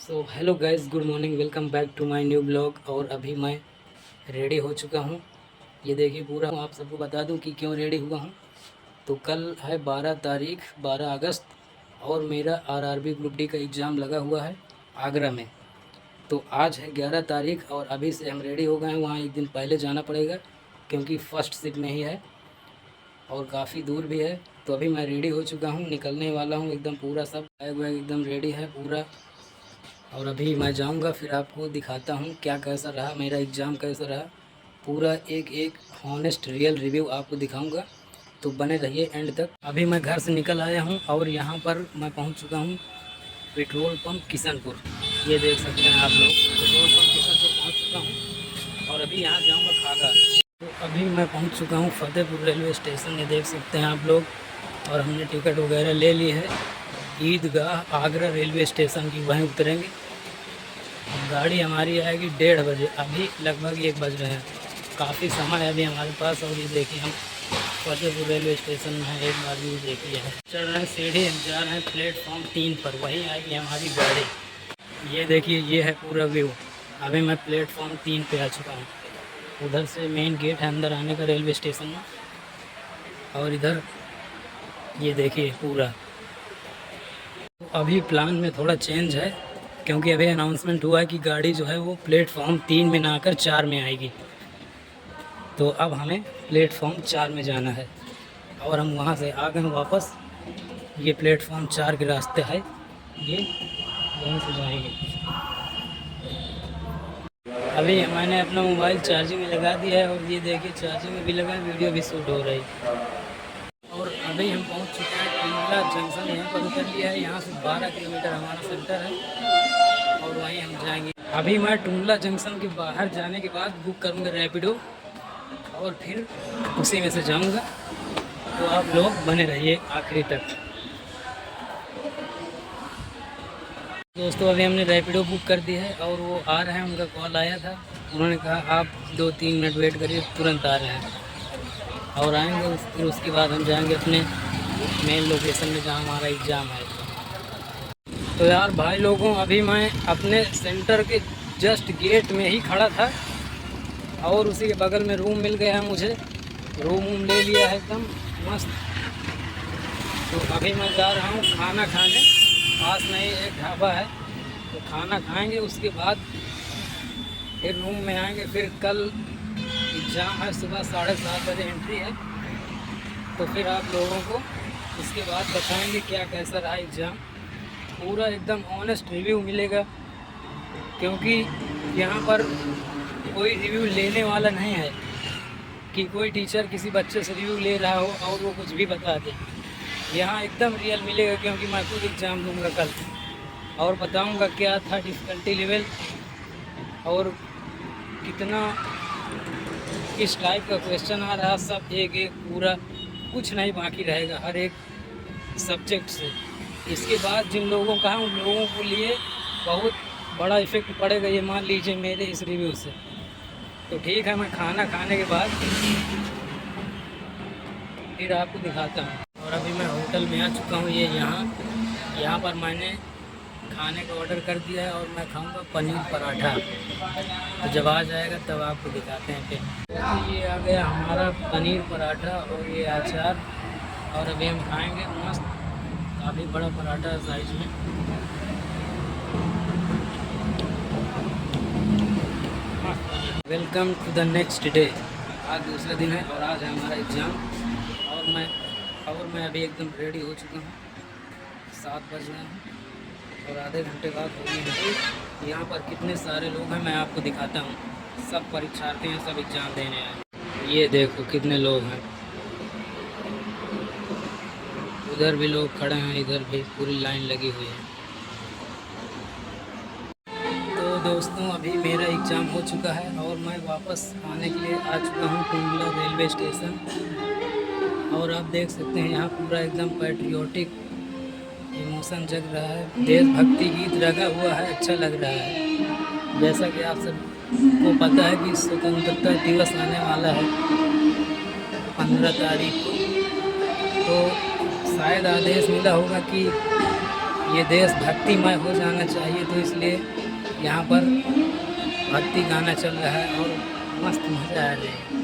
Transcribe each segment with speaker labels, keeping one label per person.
Speaker 1: So hello guys, good morning, welcome back to my new blog. और अभी मैं ready हो चुका हूँ। ये देखिए पूरा आप सबको बता दूँ कि क्यों रेडी हुआ हूँ। तो कल है 12 तारीख 12 अगस्त और मेरा आरआरबी ग्रुप डी का एग्ज़ाम लगा हुआ है आगरा में। तो आज है 11 तारीख और अभी से हम रेडी हो गए हैं। वहाँ एक दिन पहले जाना पड़ेगा क्योंकि फ़र्स्ट शिफ्ट में ही है और काफ़ी दूर भी है। तो अभी मैं रेडी हो चुका हूँ, निकलने वाला हूँ एकदम। पूरा सब बैग वैग एकदम रेडी है पूरा। और अभी मैं जाऊंगा, फिर आपको दिखाता हूँ क्या कैसा रहा मेरा एग्ज़ाम, कैसा रहा। पूरा एक एक हॉनेस्ट रियल रिव्यू आपको दिखाऊंगा, तो बने रहिए एंड तक। अभी मैं घर से निकल आया हूँ और यहाँ पर मैं पहुँच चुका हूँ पेट्रोल पंप किशनपुर। ये देख सकते हैं आप लोग, पेट्रोल पंप किशनपुर पहुँच चुका हूँ और अभी यहाँ जाऊँगा खागा। तो अभी मैं पहुँच चुका हूँ फतेहपुर रेलवे स्टेशन, ये देख सकते हैं आप लोग। और हमने टिकट वगैरह ले ली है ईदगाह आगरा रेलवे स्टेशन की, वहीं उतरेंगे। गाड़ी हमारी आएगी 1:30 बजे, अभी लगभग 1 बज रहे हैं। काफ़ी समय है अभी हमारे पास। और ये देखिए हम फतेहपुर रेलवे स्टेशन में हैं, एक बार भी देखिए है। चढ़ रहे हैं सीढ़ी, हम जा रहे हैं प्लेटफॉर्म 3 पर, वहीं आएगी हमारी गाड़ी। ये देखिए ये है पूरा व्यू। अभी मैं प्लेटफॉर्म 3 पे आ चुका हूँ। उधर से मेन गेट है अंदर आने का रेलवे स्टेशन में। और इधर ये देखिए पूरा। तो अभी प्लान में थोड़ा चेंज है क्योंकि अभी अनाउंसमेंट हुआ है कि गाड़ी जो है वो प्लेटफॉर्म 3 में ना आकर 4 में आएगी। तो अब हमें प्लेटफॉर्म 4 में जाना है और हम वहाँ से आ गए वापस। ये प्लेटफॉर्म 4 के रास्ते है, ये यहीं से जाएंगे। अभी मैंने अपना मोबाइल चार्जिंग में लगा दिया है और ये देखिए चार्जिंग में भी लगा है, वीडियो भी शूट हो रही है। और अभी हम पहुँच चुके हैं टुंडला जंक्शन, यहाँ पर उतर लिया है। यहाँ से 12 किलोमीटर हमारा सेंटर है और वहीं हम जाएंगे। अभी मैं टुंडला जंक्शन के बाहर जाने के बाद बुक करूँगा रैपिडो और फिर उसी में से जाऊँगा। तो आप लोग बने रहिए आखिरी तक। दोस्तों अभी हमने रैपिडो बुक कर दी है और वो आ रहे हैं, उनका कॉल आया था। उन्होंने कहा आप 2-3 मिनट वेट करिए, तुरंत आ रहे हैं। और आएंगे फिर उसके बाद हम जाएंगे अपने मेन लोकेशन में जहाँ हमारा एग्ज़ाम है। तो यार भाई लोगों, अभी मैं अपने सेंटर के जस्ट गेट में ही खड़ा था और उसी के बगल में रूम मिल गया है मुझे। रूम ले लिया है एकदम मस्त। तो अभी मैं जा रहा हूँ खाना खाने, पास में ही एक ढाबा है, तो खाना खाएंगे। उसके बाद फिर रूम में आएंगे। फिर कल एग्ज़ाम है, सुबह 7:30 बजे एंट्री है। तो फिर आप लोगों को इसके बाद बताएंगे क्या कैसा रहा एग्ज़ाम। पूरा एकदम ऑनेस्ट रिव्यू मिलेगा क्योंकि यहाँ पर कोई रिव्यू लेने वाला नहीं है कि कोई टीचर किसी बच्चे से रिव्यू ले रहा हो और वो कुछ भी बता दे। यहाँ एकदम रियल मिलेगा क्योंकि मैं खुद एग्ज़ाम दूँगा कल और बताऊँगा क्या था डिफ़िकल्टी लेवल और कितना किस टाइप का क्वेश्चन आ रहा। सब एक एक पूरा, कुछ नहीं बाकी रहेगा हर एक सब्जेक्ट से। इसके बाद जिन लोगों का है उन लोगों को लिए बहुत बड़ा इफ़ेक्ट पड़ेगा, ये मान लीजिए मेरे इस रिव्यू से। तो ठीक है, मैं खाना खाने के बाद फिर आपको दिखाता हूँ। और अभी मैं होटल में आ चुका हूँ। ये यहाँ पर मैंने खाने का ऑर्डर कर दिया है और मैं खाऊंगा पनीर पराठा। तो जब आ जाएगा तब आपको दिखाते हैं। फिर ये आ गया हमारा पनीर पराठा और ये अचार। और अभी हम खाएंगे मस्त, काफ़ी बड़ा पराठा है साइज में। Welcome to the next day. आज दूसरा दिन है और आज है हमारा एग्ज़ाम। और मैं अभी एकदम रेडी हो चुका हूँ। 7 बज रहे हैं और आधे घंटे बाद होगी एंट्री। यहाँ पर कितने सारे लोग हैं मैं आपको दिखाता हूँ। सब परीक्षार्थी हैं, सब एग्ज़ाम देने आए। ये देखो कितने लोग हैं, उधर भी लोग खड़े हैं, इधर भी पूरी लाइन लगी हुई है। तो दोस्तों अभी मेरा एग्ज़ाम हो चुका है और मैं वापस आने के लिए आ चुका हूँ टुंडला रेलवे स्टेशन। और आप देख सकते हैं यहाँ पूरा एकदम पैट्रियोटिक इमोशन जग रहा है, देशभक्ति गीत लगा हुआ है, अच्छा लग रहा है। जैसा कि आप सबको पता है कि स्वतंत्रता दिवस आने वाला है 15 तारीख को। तो शायद आदेश मिला होगा कि ये देश भक्तिमय हो जाना चाहिए, तो इसलिए यहाँ पर भक्ति गाना चल रहा है और मस्त मज़ा आ रहा है।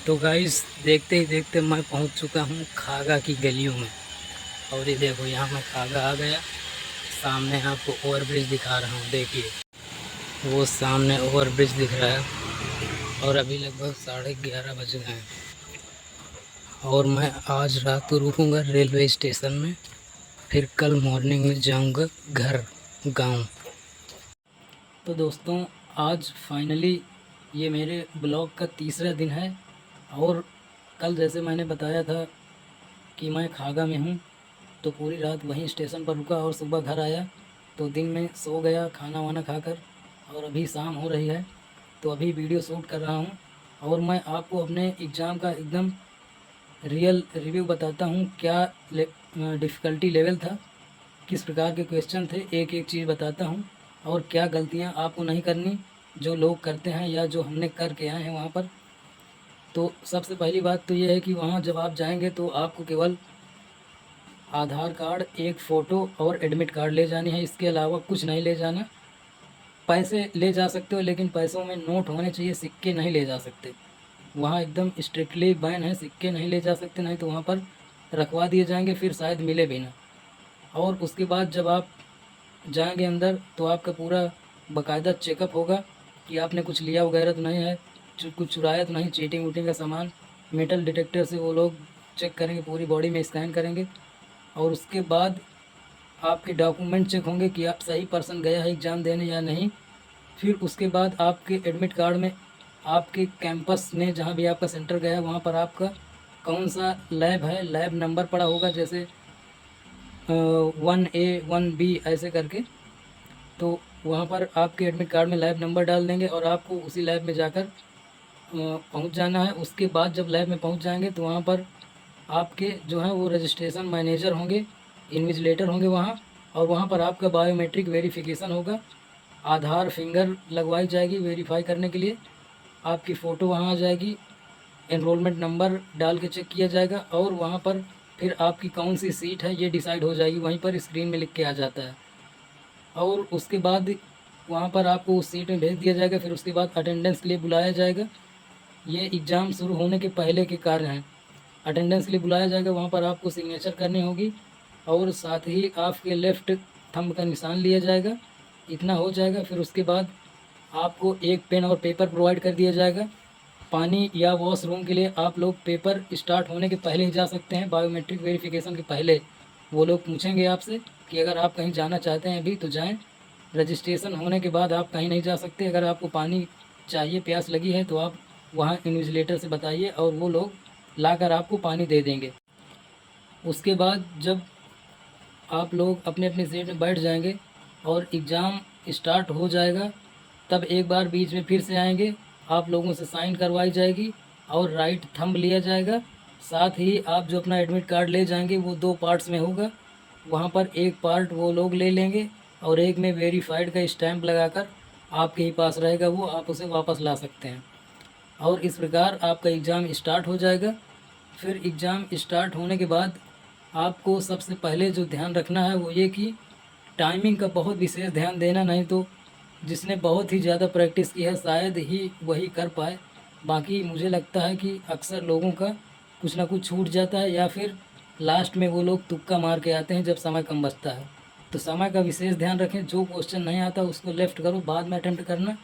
Speaker 1: तो गाइस देखते ही देखते मैं पहुंच चुका हूं खागा की गलियों में, और ये देखो यहाँ मैं खागा आ गया। सामने आपको ओवर ब्रिज दिखा रहा हूँ, देखिए वो सामने ओवर ब्रिज दिख रहा है। और अभी लगभग 11:30 बज गए हैं, और मैं आज रात को रुकूंगा रेलवे स्टेशन में, फिर कल मॉर्निंग में जाऊंगा घर गांव। तो दोस्तों आज फाइनली ये मेरे ब्लॉग का तीसरा दिन है, और कल जैसे मैंने बताया था कि मैं खागा में हूँ, तो पूरी रात वहीं स्टेशन पर रुका और सुबह घर आया, तो दिन में सो गया खाना वाना खाकर, और अभी शाम हो रही है तो अभी वीडियो शूट कर रहा हूँ। और मैं आपको अपने एग्ज़ाम का एकदम रियल रिव्यू बताता हूँ, क्या डिफ़िकल्टी लेवल था, किस प्रकार के क्वेश्चन थे, एक एक चीज़ बताता हूँ, और क्या गलतियाँ आपको नहीं करनी जो लोग करते हैं या जो हमने करके आए हैं वहाँ पर। तो सबसे पहली बात तो ये है कि वहाँ जब आप जाएंगे तो आपको केवल आधार कार्ड, एक फ़ोटो और एडमिट कार्ड ले जानी है, इसके अलावा कुछ नहीं ले जाना। पैसे ले जा सकते हो, लेकिन पैसों में नोट होने चाहिए, सिक्के नहीं ले जा सकते। वहाँ एकदम स्ट्रिक्टली बैन है, सिक्के नहीं ले जा सकते, नहीं तो वहाँ पर रखवा दिए जाएंगे, फिर शायद मिले भी ना। और उसके बाद जब आप जाएंगे अंदर तो आपका पूरा बाकायदा चेकअप होगा कि आपने कुछ लिया वगैरह तो नहीं है, कुछ चुराया तो नहीं, चीटिंग वूटिंग का सामान। मेटल डिटेक्टर से वो लोग चेक करेंगे, पूरी बॉडी में स्कैन करेंगे, और उसके बाद आपके डॉक्यूमेंट चेक होंगे कि आप सही पर्सन गया है एग्ज़ाम देने या नहीं। फिर उसके बाद आपके एडमिट कार्ड में आपके कैंपस में जहाँ भी आपका सेंटर गया है वहाँ पर आपका कौन सा लैब है, लैब नंबर पड़ा होगा, जैसे 1A 1B ऐसे करके। तो वहाँ पर आपके एडमिट कार्ड में लैब नंबर डाल देंगे और आपको उसी लैब में जाकर पहुँच जाना है। उसके बाद जब लैब में पहुँच जाएंगे तो वहाँ पर आपके जो हैं वो रजिस्ट्रेशन मैनेजर होंगे, इन्विजिलेटर होंगे वहाँ, और वहाँ पर आपका बायोमेट्रिक वेरिफिकेशन होगा, आधार फिंगर लगवाई जाएगी वेरीफाई करने के लिए, आपकी फ़ोटो वहाँ आ जाएगी, एनरोलमेंट नंबर डाल के चेक किया जाएगा, और वहाँ पर फिर आपकी कौन सी सीट है ये डिसाइड हो जाएगी, वहीं पर स्क्रीन में लिख के आ जाता है। और उसके बाद वहाँ पर आपको उस सीट में भेज दिया जाएगा। फिर उसके बाद अटेंडेंस के लिए बुलाया जाएगा। ये एग्ज़ाम शुरू होने के पहले के कार्य हैं। अटेंडेंस के लिए बुलाया जाएगा, वहाँ पर आपको सिग्नेचर करनी होगी, और साथ ही आपके लेफ़्ट थंब का निशान लिया जाएगा। इतना हो जाएगा। फिर उसके बाद आपको एक पेन और पेपर प्रोवाइड कर दिया जाएगा। पानी या वॉशरूम के लिए आप लोग पेपर स्टार्ट होने के पहले ही जा सकते हैं, बायोमेट्रिक वेरिफिकेशन के पहले। वो लोग पूछेंगे आपसे कि अगर आप कहीं जाना चाहते हैं अभी तो जाएं। रजिस्ट्रेशन होने के बाद आप कहीं नहीं जा सकते। अगर आपको पानी चाहिए, प्यास लगी है, तो आप वहाँ इन्विजिलेटर से बताइए और वो लोग लाकर आपको पानी दे देंगे। उसके बाद जब आप लोग अपने अपनी सीट में बैठ जाएंगे और एग्ज़ाम स्टार्ट हो जाएगा, तब एक बार बीच में फिर से आएंगे, आप लोगों से साइन करवाई जाएगी और राइट थंब लिया जाएगा। साथ ही आप जो अपना एडमिट कार्ड ले जाएंगे वो 2 पार्ट्स में होगा। वहाँ पर एक पार्ट वो लोग ले लेंगे और एक में वेरीफाइड का स्टैंप लगाकर आपके ही पास रहेगा, वो आप उसे वापस ला सकते हैं। और इस प्रकार आपका एग्ज़ाम स्टार्ट हो जाएगा। फिर एग्ज़ाम स्टार्ट होने के बाद आपको सबसे पहले जो ध्यान रखना है वो ये कि टाइमिंग का बहुत विशेष ध्यान देना, नहीं तो जिसने बहुत ही ज़्यादा प्रैक्टिस की है शायद ही वही कर पाए। बाकी मुझे लगता है कि अक्सर लोगों का कुछ ना कुछ छूट जाता है, या फिर लास्ट में वो लोग तुक्का मार के आते हैं जब समय कम बचता है। तो समय का विशेष ध्यान रखें। जो क्वेश्चन नहीं आता उसको लेफ़्ट करो, बाद में अटैम्प्ट करना।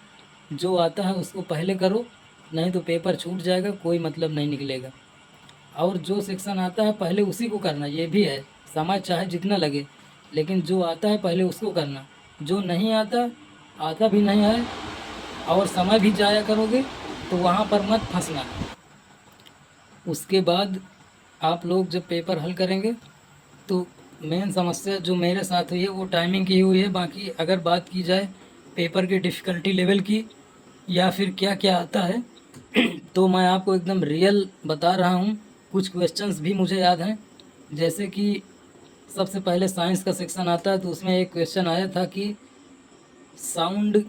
Speaker 1: जो आता है उसको पहले करो, नहीं तो पेपर छूट जाएगा, कोई मतलब नहीं निकलेगा। और जो सेक्शन आता है पहले उसी को करना, ये भी है। समय चाहे जितना लगे, लेकिन जो आता है पहले उसको करना। जो नहीं आता, आता भी नहीं है और समय भी जाया करोगे तो वहाँ पर मत फंसना। उसके बाद आप लोग जब पेपर हल करेंगे तो मेन समस्या जो मेरे साथ हुई है वो टाइमिंग की ही हुई है। बाकी अगर बात की जाए पेपर की डिफ़िकल्टी लेवल की या फिर क्या क्या आता है तो मैं आपको एकदम रियल बता रहा हूँ। कुछ क्वेश्चंस भी मुझे याद हैं, जैसे कि सबसे पहले साइंस का सेक्शन आता है तो उसमें एक क्वेश्चन आया था कि साउंड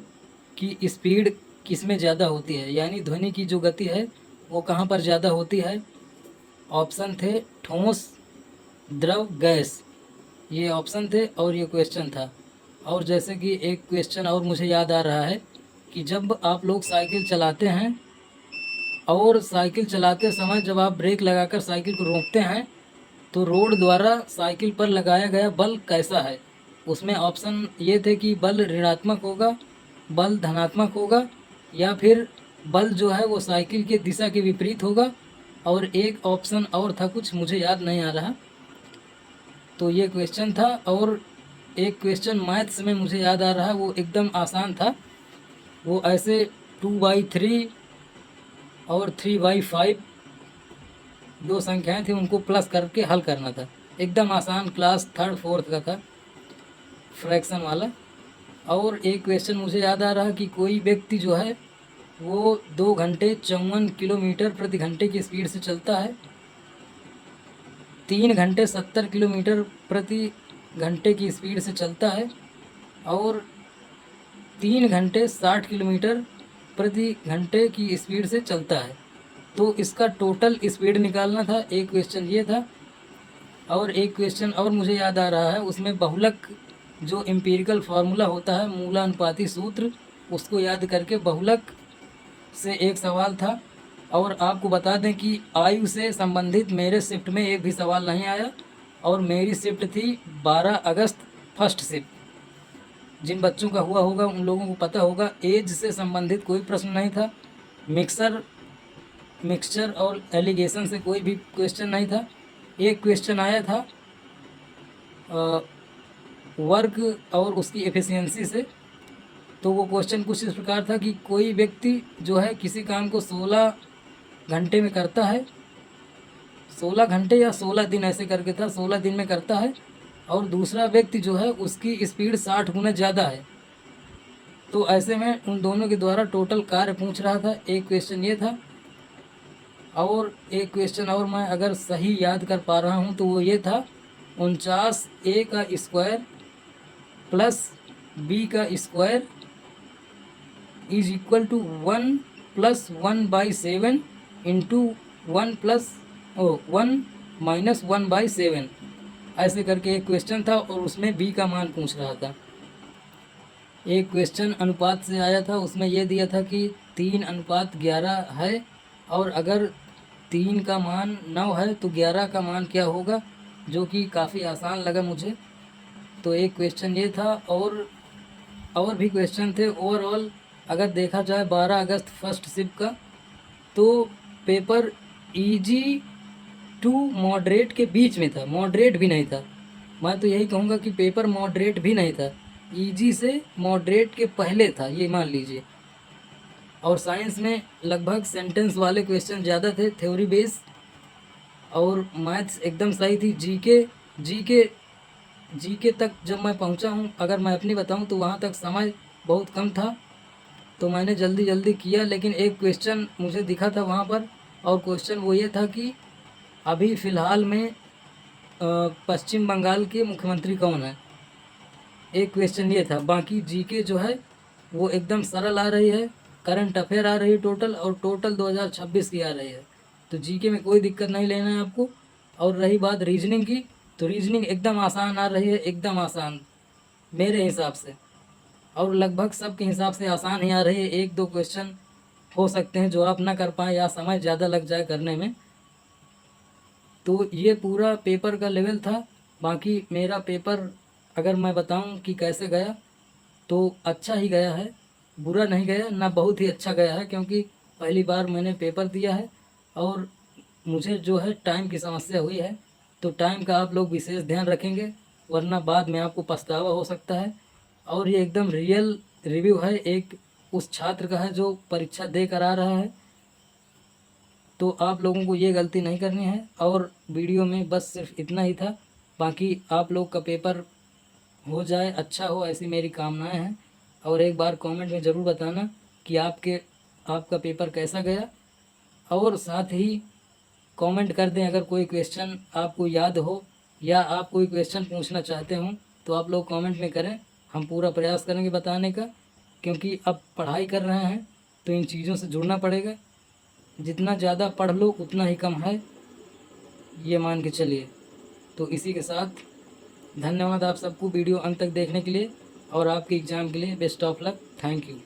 Speaker 1: की स्पीड किस में ज़्यादा होती है, यानी ध्वनि की जो गति है वो कहाँ पर ज़्यादा होती है। ऑप्शन थे ठोस, द्रव, गैस, ये ऑप्शन थे और ये क्वेश्चन था। और जैसे कि एक क्वेश्चन और मुझे याद आ रहा है कि जब आप लोग साइकिल चलाते हैं और साइकिल चलाते समय जब आप ब्रेक लगाकर साइकिल को रोकते हैं तो रोड द्वारा साइकिल पर लगाया गया बल कैसा है। उसमें ऑप्शन ये थे कि बल ऋणात्मक होगा, बल धनात्मक होगा, या फिर बल जो है वो साइकिल के दिशा के विपरीत होगा, और एक ऑप्शन और था कुछ मुझे याद नहीं आ रहा। तो ये क्वेश्चन था। और एक क्वेश्चन मैथ्स में मुझे याद आ रहा है, वो एकदम आसान था। वो ऐसे 2/3 और 3/5 दो संख्याएं थी, उनको प्लस करके हल करना था। एकदम आसान, क्लास 3rd 4th का था, फ्रैक्शन वाला। और एक क्वेश्चन मुझे याद आ रहा कि कोई व्यक्ति जो है वो 2 घंटे 54 किलोमीटर प्रति घंटे की स्पीड से चलता है, 3 घंटे 70 किलोमीटर प्रति घंटे की स्पीड से चलता है, और 3 घंटे 60 किलोमीटर प्रति घंटे की स्पीड से चलता है। तो इसका टोटल स्पीड निकालना था। एक क्वेश्चन ये था। और एक क्वेश्चन और मुझे याद आ रहा है, उसमें बहुलक जो एम्पिरिकल फार्मूला होता है, मूलानुपाती सूत्र, उसको याद करके बहुलक से एक सवाल था। और आपको बता दें कि आयु से संबंधित मेरे शिफ्ट में एक भी सवाल नहीं आया, और मेरी शिफ्ट थी 12 अगस्त फर्स्ट शिफ्ट। जिन बच्चों का हुआ होगा उन लोगों को पता होगा, एज से संबंधित कोई प्रश्न नहीं था। मिक्सचर और एलिगेशन से कोई भी क्वेश्चन नहीं था। एक क्वेश्चन आया था वर्क और उसकी एफिशिएंसी से। तो वो क्वेश्चन कुछ इस प्रकार था कि कोई व्यक्ति जो है किसी काम को 16 घंटे में करता है, 16 घंटे या 16 दिन ऐसे करके था, 16 दिन में करता है, और दूसरा व्यक्ति जो है उसकी स्पीड 60 गुना ज़्यादा है। तो ऐसे में उन दोनों के द्वारा टोटल कार्य पूछ रहा था। एक क्वेश्चन ये था। और एक क्वेश्चन और मैं अगर सही याद कर पा रहा हूँ तो वो ये था, 49a का स्क्वायर प्लस b का square is equal to 1 + 1/7 into 1 minus 1/7, ऐसे करके एक क्वेश्चन था और उसमें b का मान पूछ रहा था। एक क्वेश्चन अनुपात से आया था, उसमें यह दिया था कि 3:11 है, और अगर 3 का मान 9 है तो 11 का मान क्या होगा, जो कि काफ़ी आसान लगा मुझे। तो एक क्वेश्चन ये था। और भी क्वेश्चन थे। ओवरऑल अगर देखा जाए 12 अगस्त फर्स्ट शिफ्ट का, तो पेपर इजी टू मॉडरेट के बीच में था, मॉडरेट भी नहीं था। मैं तो यही कहूँगा कि पेपर मॉडरेट भी नहीं था, इजी से मॉडरेट के पहले था, ये मान लीजिए। और साइंस में लगभग सेंटेंस वाले क्वेश्चन ज़्यादा थे, थ्योरी बेस। और मैथ्स एकदम सही थी। जीके तक जब मैं पहुंचा हूं, अगर मैं अपनी बताऊं तो वहां तक समय बहुत कम था, तो मैंने जल्दी जल्दी किया। लेकिन एक क्वेश्चन मुझे दिखा था वहां पर, और क्वेश्चन वो ये था कि अभी फ़िलहाल में पश्चिम बंगाल के मुख्यमंत्री कौन है। एक क्वेश्चन ये था। बाकी जीके जो है वो एकदम सरल आ रही है, करंट अफेयर आ रही है टोटल, और टोटल 2026 की आ रही है। तो जीके में कोई दिक्कत नहीं लेना है आपको। और रही बात रीजनिंग की, तो रीजनिंग एकदम आसान आ रही है, एकदम आसान मेरे हिसाब से, और लगभग सबके हिसाब से आसान ही आ रही है। 1-2 क्वेश्चन हो सकते हैं जो आप ना कर पाएँ या समय ज़्यादा लग जाए करने में। तो ये पूरा पेपर का लेवल था। बाकी मेरा पेपर अगर मैं बताऊं कि कैसे गया, तो अच्छा ही गया है, बुरा नहीं गया, ना बहुत ही अच्छा गया है, क्योंकि पहली बार मैंने पेपर दिया है। और मुझे जो है टाइम की समस्या हुई है, तो टाइम का आप लोग विशेष ध्यान रखेंगे, वरना बाद में आपको पछतावा हो सकता है। और ये एकदम रियल रिव्यू है, एक उस छात्र का है जो परीक्षा दे कर आ रहा है। तो आप लोगों को ये गलती नहीं करनी है। और वीडियो में बस सिर्फ इतना ही था। बाकी आप लोग का पेपर हो जाए, अच्छा हो, ऐसी मेरी कामनाएं हैं। और एक बार कमेंट में ज़रूर बताना कि आपका पेपर कैसा गया। और साथ ही कमेंट कर दें अगर कोई क्वेश्चन आपको याद हो या आप कोई क्वेश्चन पूछना चाहते हो तो आप लोग कमेंट में करें। हम पूरा प्रयास करेंगे बताने का, क्योंकि अब पढ़ाई कर रहे हैं तो इन चीज़ों से जुड़ना पड़ेगा। जितना ज़्यादा पढ़ लो उतना ही कम है, ये मान के चलिए। तो इसी के साथ धन्यवाद आप सबको वीडियो अंत तक देखने के लिए और आपके एग्ज़ाम के लिए best of luck. Thank you.